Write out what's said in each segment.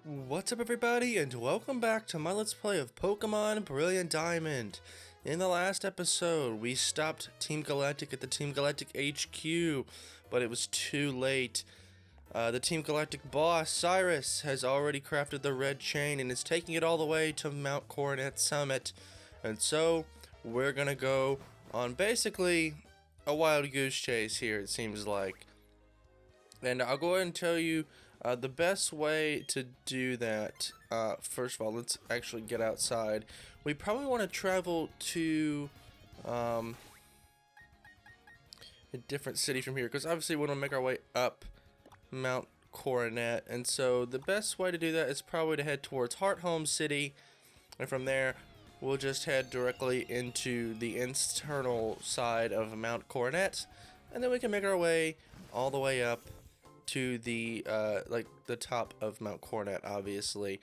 What's up everybody, and welcome back to my Let's Play of Pokemon Brilliant Diamond. In the last episode, we stopped Team Galactic at the Team Galactic HQ, but it was too late. The Team Galactic boss, Cyrus, has already crafted the red chain and is taking it all the way to Mount Coronet Summit. And so, we're gonna go on basically a wild goose chase here, it seems like. And I'll go ahead and tell you the best way to do that. First of all, let's actually get outside. We probably want to travel to a different city from here, because obviously we want to make our way up Mount Coronet. And so the best way to do that is probably to head towards Hearthome City, and from there we'll just head directly into the internal side of Mount Coronet, and then we can make our way all the way up to the like the top of Mount Coronet, obviously.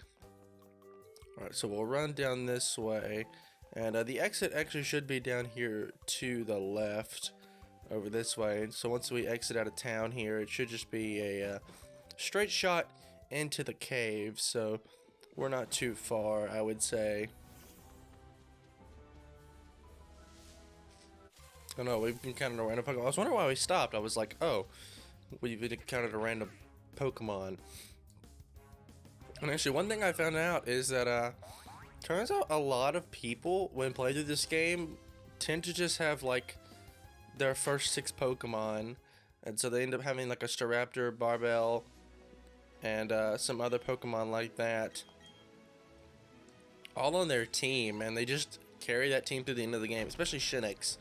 Alright, so we'll run down this way, and the exit actually should be down here to the left, over this way. So once we exit out of town here, it should just be a straight shot into the cave, so we're not too far, I would say. Oh no, we've encountered a random Pokemon. I was wondering why we stopped. I was like, oh, we've encountered a random Pokemon. And actually, one thing I found out is that turns out a lot of people, when playing through this game, tend to just have like their first 6 Pokemon, and so they end up having like a Staraptor, Barbell, and some other Pokemon like that, all on their team, and they just carry that team through the end of the game, especially Shinx.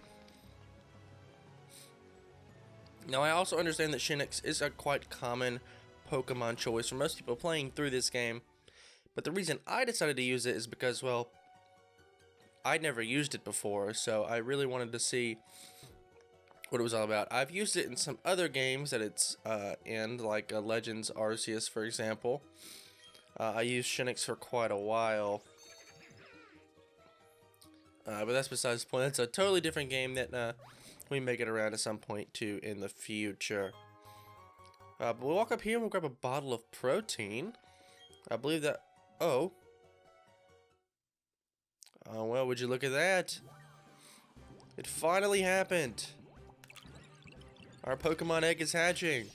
Now, I also understand that Shinx is a quite common Pokemon choice for most people playing through this game, but the reason I decided to use it is because, well, I'd never used it before, so I really wanted to see what it was all about. I've used it in some other games that it's in, like Legends Arceus, for example. I used Shinx for quite a while, but that's besides the point. It's a totally different game that we may get around at some point too in the future. But we'll walk up here and we'll grab a bottle of protein. I believe that... Oh, well, would you look at that? It finally happened. Our Pokemon egg is hatching.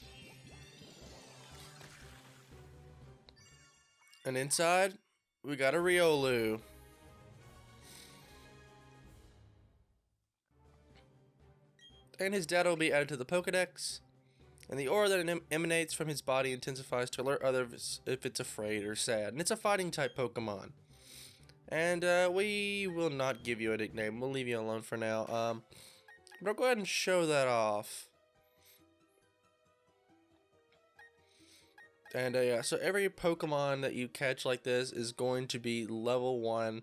And inside, we got a Riolu. And his data will be added to the Pokedex, and the aura that emanates from his body intensifies to alert others if it's afraid or sad. And it's a fighting type Pokemon. And we will not give you a nickname. We'll leave you alone for now. But I'll go ahead and show that off. And yeah, so every Pokemon that you catch like this is going to be level 1.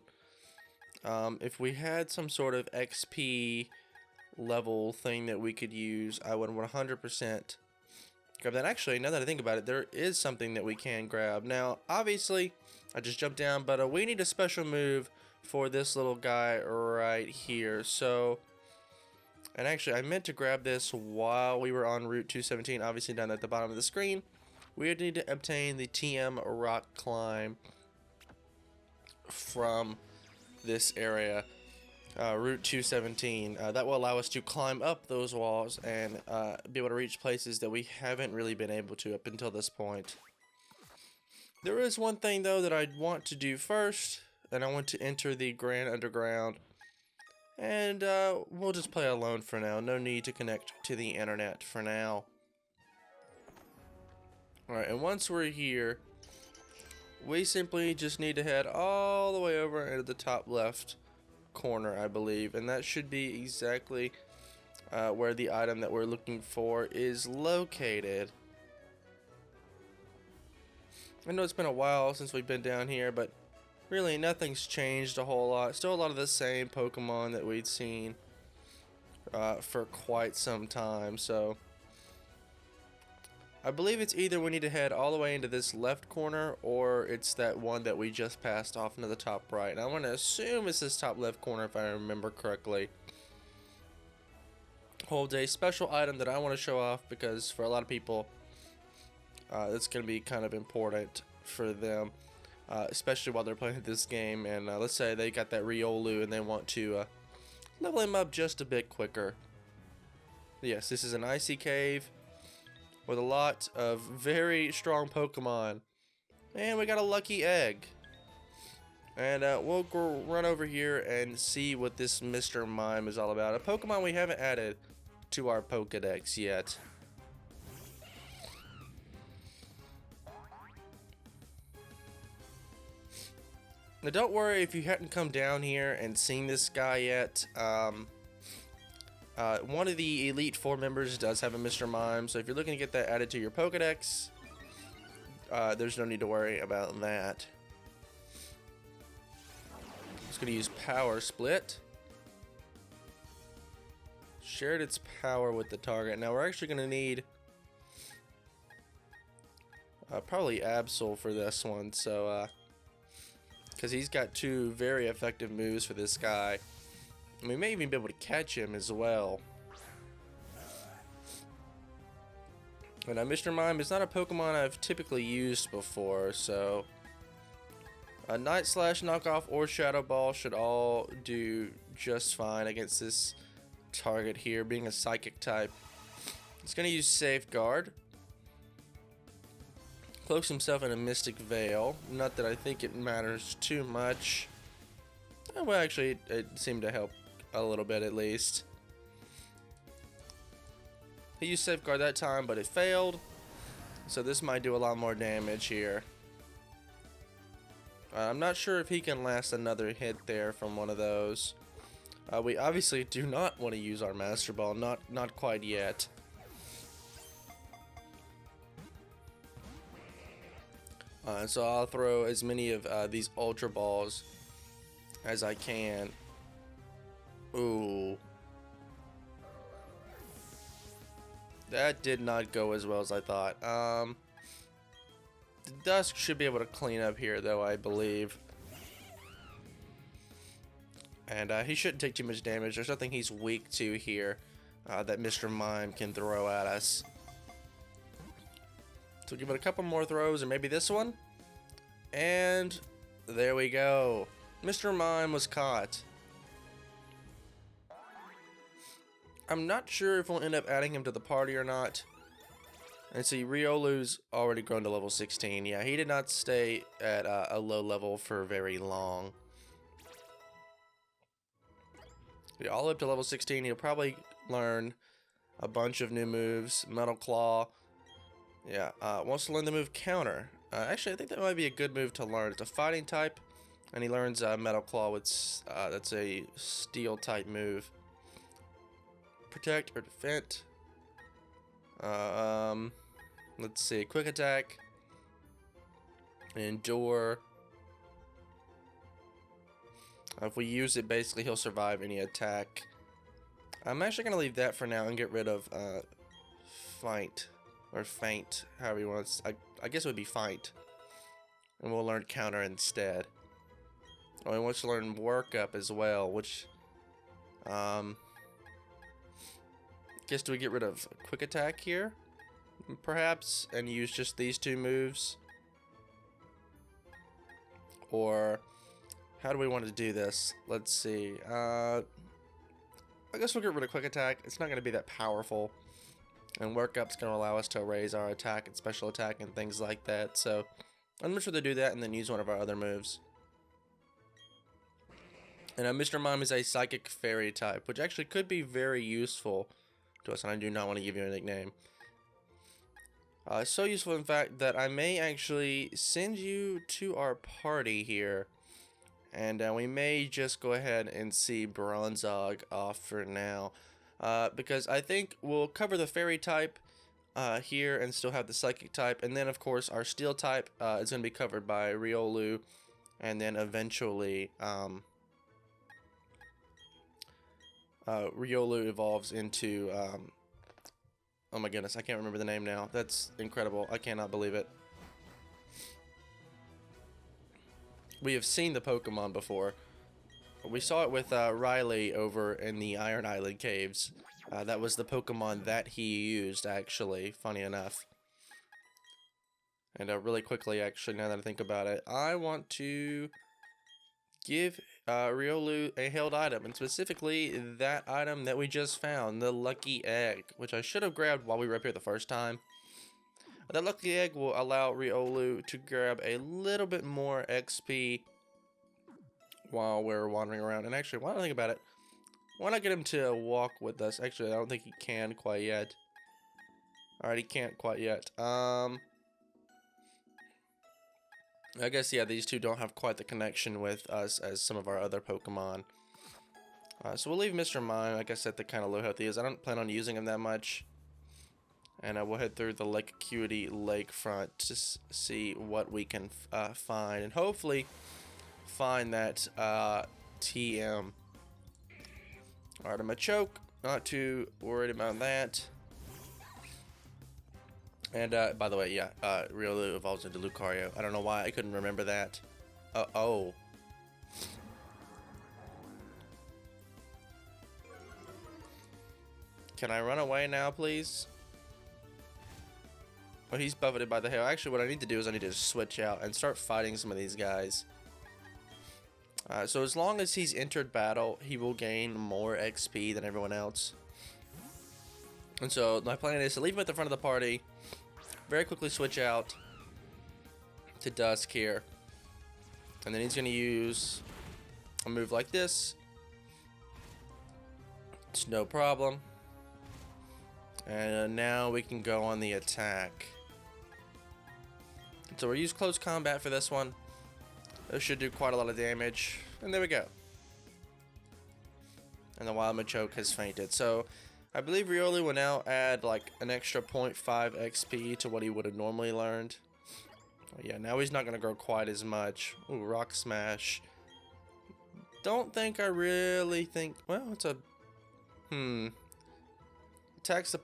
If we had some sort of XP level thing that we could use, I would 100% grab that. Actually, now that I think about it, there is something that we can grab. Now, obviously, I just jumped down, but we need a special move for this little guy right here. So, and actually, I meant to grab this while we were on Route 217, obviously down at the bottom of the screen. We need to obtain the TM Rock Climb from this area. Route 217. That will allow us to climb up those walls and be able to reach places that we haven't really been able to up until this point. There is one thing though that I'd want to do first, and I want to enter the Grand Underground, and we'll just play alone for now. No need to connect to the internet for now. Alright, and once we're here, we simply just need to head all the way over into the top left corner, I believe, and that should be exactly where the item that we're looking for is located. I know it's been a while since we've been down here, but really nothing's changed a whole lot. Still a lot of the same Pokemon that we'd seen for quite some time. So I believe it's either we need to head all the way into this left corner, or it's that one that we just passed off into the top right. And I want to assume it's this top left corner if I remember correctly. Hold a special item that I want to show off, because for a lot of people it's going to be kind of important for them, especially while they're playing this game. And let's say they got that Riolu and they want to level him up just a bit quicker. Yes, this is an icy cave with a lot of very strong Pokemon. And we got a lucky egg. And we'll go run over here and see what this Mr. Mime is all about. A Pokemon we haven't added to our Pokedex yet. Now don't worry if you hadn't come down here and seen this guy yet. One of the Elite Four members does have a Mr. Mime, so if you're looking to get that added to your Pokedex, there's no need to worry about that. Just gonna use Power Split. Shared its power with the target. Now we're actually gonna need probably Absol for this one, so because he's got two very effective moves for this guy. And we may even be able to catch him as well. And Mr. Mime is not a Pokemon I've typically used before, so Night Slash, Knockoff, or Shadow Ball should all do just fine against this target here, being a Psychic type. It's going to use Safeguard. Cloaks himself in a Mystic Veil. Not that I think it matters too much. Well, actually, it seemed to help a little bit at least. He used Safeguard that time, but it failed. So this might do a lot more damage here. I'm not sure if he can last another hit there from one of those. We obviously do not want to use our Master Ball, not quite yet. So I'll throw as many of these Ultra Balls as I can. Ooh. That did not go as well as I thought. The Dusk should be able to clean up here, though, I believe. And he shouldn't take too much damage. There's nothing he's weak to here that Mr. Mime can throw at us. So give it a couple more throws, and maybe this one. And there we go. Mr. Mime was caught. I'm not sure if we'll end up adding him to the party or not. And see, Riolu's already grown to level 16. Yeah, he did not stay at a low level for very long. Yeah, all up to level 16, he'll probably learn a bunch of new moves. Metal Claw. Yeah, wants to learn the move Counter. Actually, I think that might be a good move to learn. It's a fighting type, and he learns Metal Claw, which that's a steel type move. Protect or defend. Let's see, quick attack, endure. If we use it, basically he'll survive any attack. I'm actually gonna leave that for now and get rid of fight or feint, however you want to. I guess it would be fight, and we'll learn counter instead. Oh, he wants to learn work up as well, which guess do we get rid of quick attack here, perhaps, and use just these two moves? Or how do we want to do this? Let's see. I guess we'll get rid of quick attack. It's not going to be that powerful, and work up's going to allow us to raise our attack and special attack and things like that. So I'm just going to do that and then use one of our other moves. And Mr. Mime is a Psychic Fairy type, which actually could be very useful to us, and I do not want to give you a nickname. So useful, in fact, that I may actually send you to our party here, and we may just go ahead and see Bronzog off for now, because I think we'll cover the Fairy type here and still have the Psychic type, and then of course our Steel type is going to be covered by Riolu, and then eventually Riolu evolves into, oh my goodness, I can't remember the name now. That's incredible. I cannot believe it. We have seen the Pokemon before. We saw it with Riley over in the Iron Island caves. That was the Pokemon that he used, actually, funny enough. And really quickly, actually, now that I think about it, I want to give Riolu a held item, and specifically that item that we just found, the lucky egg, which I should have grabbed while we were up here the first time. That lucky egg will allow Riolu to grab a little bit more XP while we're wandering around. And actually, while I think about it, why not get him to walk with us? Actually, I don't think he can quite yet. Alright, he can't quite yet. I guess, yeah, these two don't have quite the connection with us as some of our other Pokemon. So we'll leave Mr. Mime, like I said, the kind of low health he is. I don't plan on using him that much. And we'll head through the Lake Acuity lakefront to see what we can find. And hopefully find that TM. Alright, I'm a choke. Not too worried about that. And, by the way, yeah, Riolu evolves into Lucario. I don't know why I couldn't remember that. Oh. Can I run away now, please? Oh, he's buffeted by the hail. Actually, what I need to do is I need to switch out and start fighting some of these guys. So as long as he's entered battle, he will gain more XP than everyone else. And so my plan is to leave him at the front of the party, very quickly switch out to Dusk here, and then he's going to use a move like this. It's no problem. And now we can go on the attack. So we'll use close combat for this one. This should do quite a lot of damage. And there we go. And the Wild Machoke has fainted. So I believe Riolu will now add like an extra 0.5 XP to what he would have normally learned. Oh, yeah, now he's not going to grow quite as much. Ooh, Rock Smash. Don't think I really think... Well, it's a... Attacks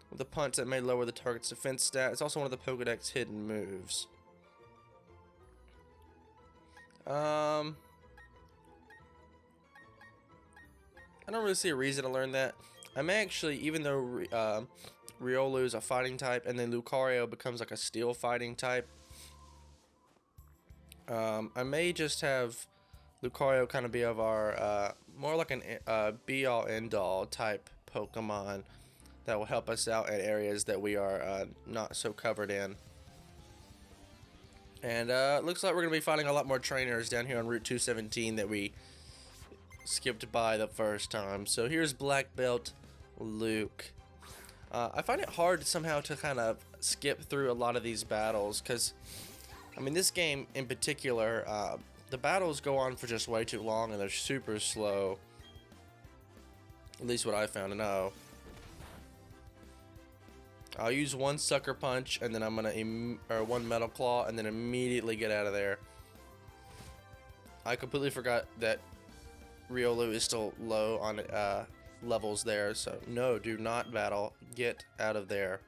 with a punch that may lower the target's defense stat. It's also one of the Pokédex hidden moves. I don't really see a reason to learn that. I may actually, even though Riolu is a fighting type, and then Lucario becomes like a steel fighting type, I may just have Lucario kind of be of our, more like an be-all, end-all type Pokemon that will help us out in areas that we are not so covered in. And looks like we're going to be fighting a lot more trainers down here on Route 217 that we skipped by the first time. So here's Black Belt Luke. I find it hard somehow to kind of skip through a lot of these battles because, I mean, this game in particular, the battles go on for just way too long and they're super slow. At least what I found. And I'll use one Sucker Punch and then I'm gonna or one Metal Claw and then immediately get out of there. I completely forgot that Riolu is still low on levels there, so no, do not battle. Get out of there.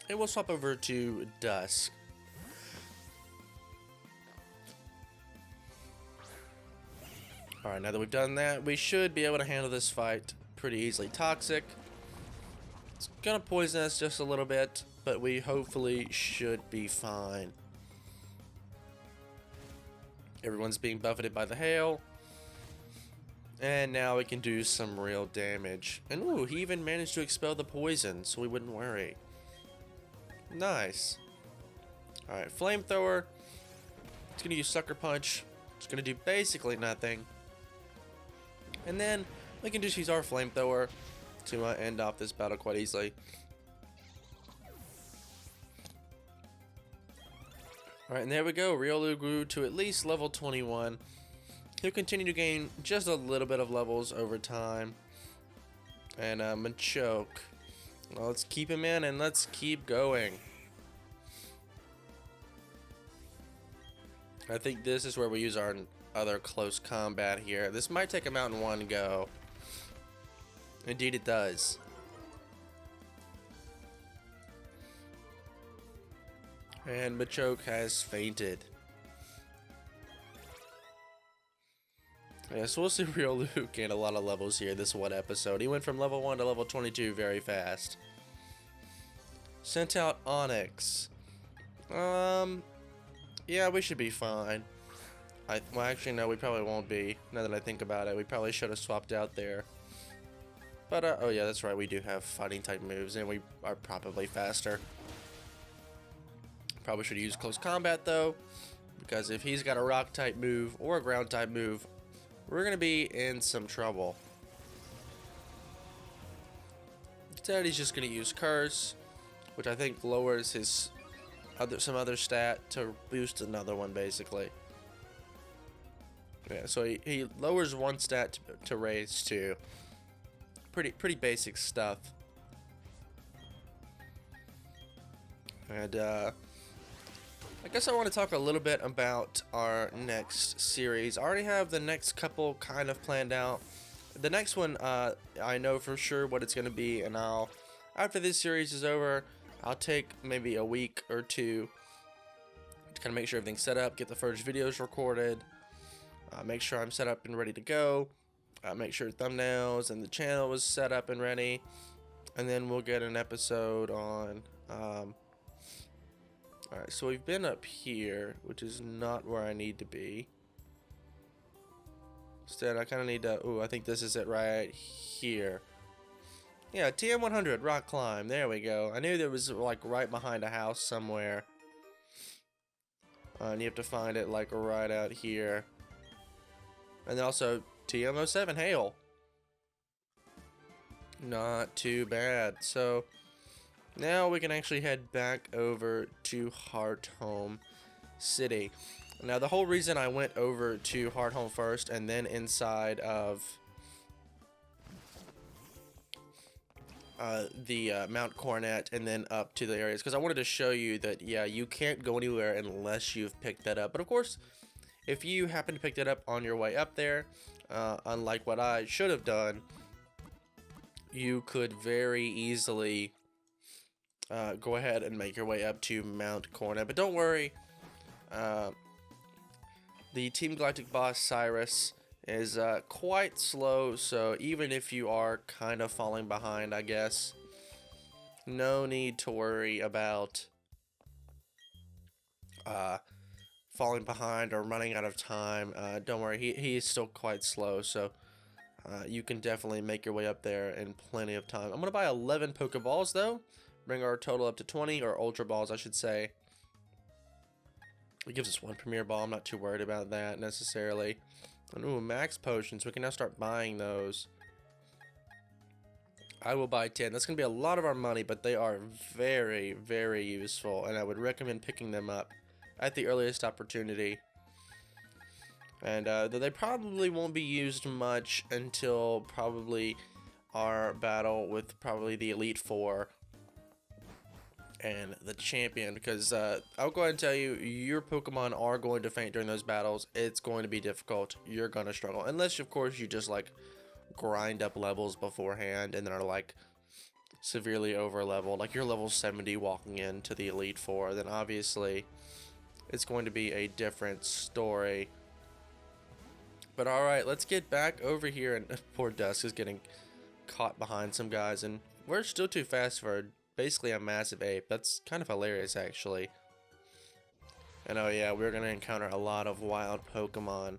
And we'll swap over to Dusk. Alright, now that we've done that, we should be able to handle this fight pretty easily. Toxic. It's gonna poison us just a little bit, but we hopefully should be fine. Everyone's being buffeted by the hail. And now we can do some real damage. And ooh, he even managed to expel the poison, so we wouldn't worry. Nice. Alright, Flamethrower. It's gonna use Sucker Punch. It's gonna do basically nothing. And then we can just use our Flamethrower to end off this battle quite easily. Alright, and there we go. Riolu grew to at least level 21. He'll continue to gain just a little bit of levels over time. And Machoke. Well, let's keep him in and let's keep going. I think this is where we use our other close combat here. This might take him out in one go. Indeed it does. And Machoke has fainted. Yeah, so we'll see Riolu gain a lot of levels here this one episode. He went from level 1 to level 22 very fast. Sent out Onyx. Yeah, we should be fine. Well, actually, no, we probably won't be. Now that I think about it, we probably should have swapped out there. But, oh yeah, that's right, we do have fighting type moves, and we are probably faster. Probably should use close combat, though, because if he's got a rock type move or a ground type move, we're going to be in some trouble. Instead, he's just going to use Curse, which I think lowers his some other stat to boost another one, basically. Yeah, so he lowers one stat to raise two. Pretty basic stuff. And I guess I want to talk a little bit about our next series. I already have the next couple kind of planned out. The next one, I know for sure what it's going to be, and after this series is over, I'll take maybe a week or two to kind of make sure everything's set up, get the first videos recorded, make sure I'm set up and ready to go, make sure thumbnails and the channel is set up and ready, and then we'll get an episode on. Alright, so we've been up here, which is not where I need to be. Instead, I kind of need to... Ooh, I think this is it right here. Yeah, TM100, rock climb. There we go. I knew there was, like, right behind a house somewhere. And you have to find it, like, right out here. And then also, TM07, hail. Not too bad. So... now we can actually head back over to Hearthome City. Now the whole reason I went over to Hearthome first and then inside of the Mount Coronet and then up to the areas, because I wanted to show you that, yeah, you can't go anywhere unless you've picked that up. But of course, if you happen to pick that up on your way up there, unlike what I should have done, you could very easily go ahead and make your way up to Mount Coronet. But don't worry, the Team Galactic boss Cyrus is quite slow, so even if you are kind of falling behind, I guess, no need to worry about falling behind or running out of time. Don't worry, he is still quite slow, so you can definitely make your way up there in plenty of time. I'm going to buy 11 Pokeballs, though. Bring our total up to 20, or Ultra Balls, I should say. It gives us one Premier Ball. I'm not too worried about that, necessarily. And, ooh, Max Potions. We can now start buying those. I will buy 10. That's going to be a lot of our money, but they are very, very useful. And I would recommend picking them up at the earliest opportunity. And they probably won't be used much until probably our battle with probably the Elite Four and the champion, because I'll go ahead and tell you, your Pokemon are going to faint during those battles. It's going to be difficult. You're going to struggle, unless of course you just like grind up levels beforehand and then are like severely over leveled, like you're level 70 walking into the Elite Four. Then obviously it's going to be a different story. But alright, let's get back over here, and poor Dusk is getting caught behind some guys, and we're still too fast for basically a massive ape. That's kind of hilarious, actually. And oh yeah, we're gonna encounter a lot of wild Pokemon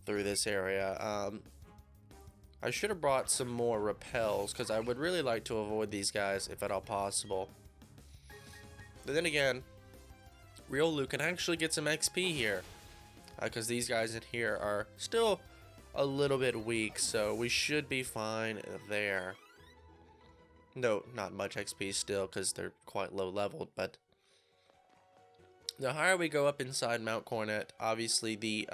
through this area. I should have brought some more repels, because I would really like to avoid these guys if at all possible. But then again, Riolu can actually get some XP here, because these guys in here are still a little bit weak, so we should be fine there. No, not much XP still, because they're quite low leveled, but the higher we go up inside Mount Coronet, obviously the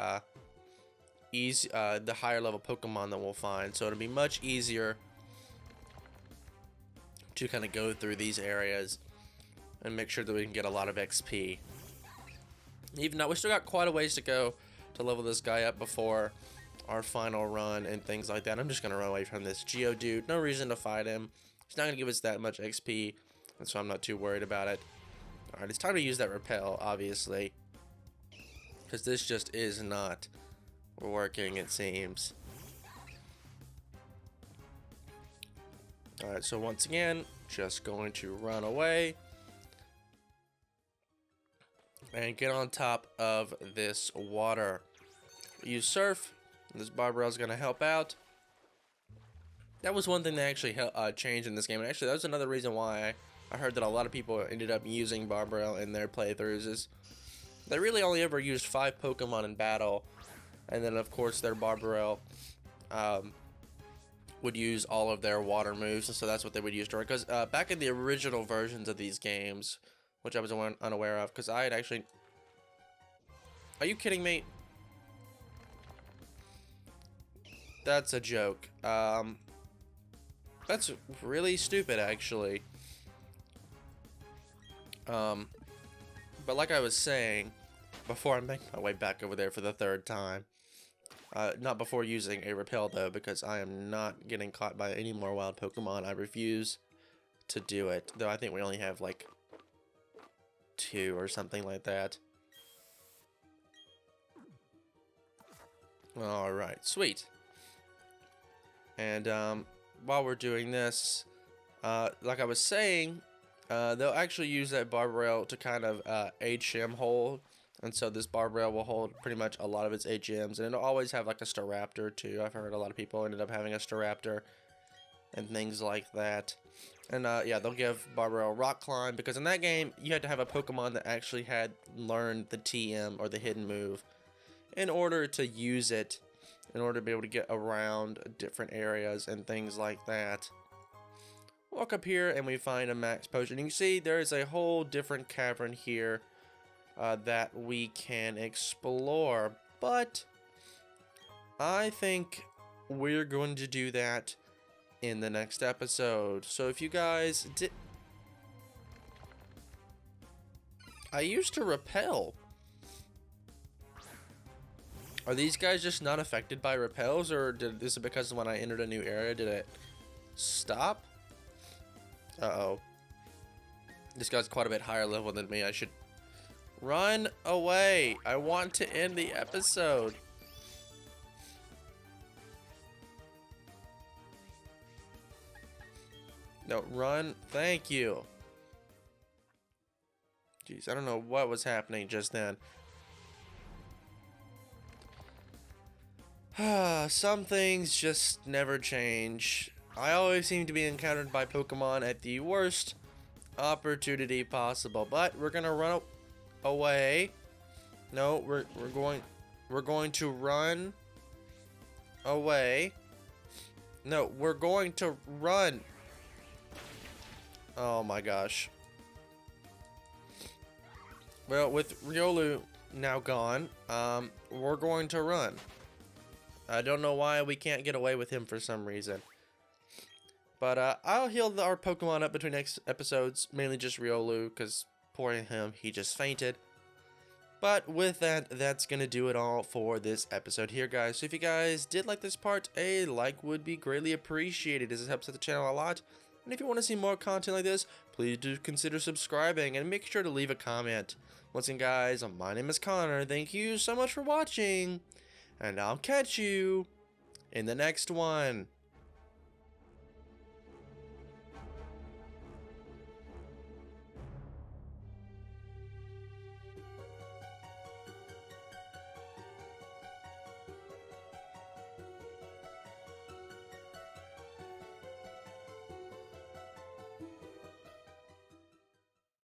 higher level Pokemon that we'll find, so it'll be much easier to kind of go through these areas and make sure that we can get a lot of XP. Even though we still got quite a ways to go to level this guy up before our final run and things like that. I'm just going to run away from this Geodude. No reason to fight him. He's not going to give us that much XP, and so I'm not too worried about it. Alright, it's time to use that repel, obviously, because this just is not working, it seems. Alright, so once again, just going to run away. and get on top of this water. Use surf. This barbell is going to help out. That was one thing that actually changed in this game. And actually, that was another reason why I heard that a lot of people ended up using barbell in their playthroughs. Is they really only ever used 5 Pokemon in battle. And then, of course, their barbell would use all of their water moves. And so that's what they would use during. Because back in the original versions of these games, which I was unaware of, because I had actually... Are you kidding me? That's a joke. That's really stupid, actually. But like I was saying, before I make my way back over there for the 3rd time, not before using a repel though, because I am not getting caught by any more wild Pokemon. I refuse to do it, though I think we only have like 2 or something like that. Alright, sweet. And while we're doing this, like I was saying, they'll actually use that barbell to kind of HM hold. And so this barbell will hold pretty much a lot of its HMs. And it'll always have like a Staraptor too. I've heard a lot of people ended up having a Staraptor and things like that. And yeah, they'll give barbell Rock Climb, because in that game, you had to have a Pokemon that actually had learned the TM, or the hidden move, in order to use it, in order to be able to get around different areas and things like that. Walk up here and we find a max potion. You can see there is a whole different cavern here that we can explore, but I think we're going to do that in the next episode. So if you guys did... I used to repel. Are these guys just not affected by repels, or is it because when I entered a new area, did it stop? Uh-oh. This guy's quite a bit higher level than me. I should run away. I want to end the episode. No, run. Thank you. Jeez, I don't know what was happening just then. Some things just never change. I always seem to be encountered by Pokemon at the worst opportunity possible. But we're gonna run away. No, we're going to run away. No, we're going to run. Oh my gosh. Well, with Riolu now gone, we're going to run. I don't know why we can't get away with him for some reason. But I'll heal our Pokemon up between next episodes, mainly just Riolu, because poor him, he just fainted. But with that, that's going to do it all for this episode here, guys. So if you guys did like this part, a like would be greatly appreciated, as it helps out the channel a lot. And if you want to see more content like this, please do consider subscribing and make sure to leave a comment. Once again, guys, my name is Connor. Thank you so much for watching, and I'll catch you in the next one.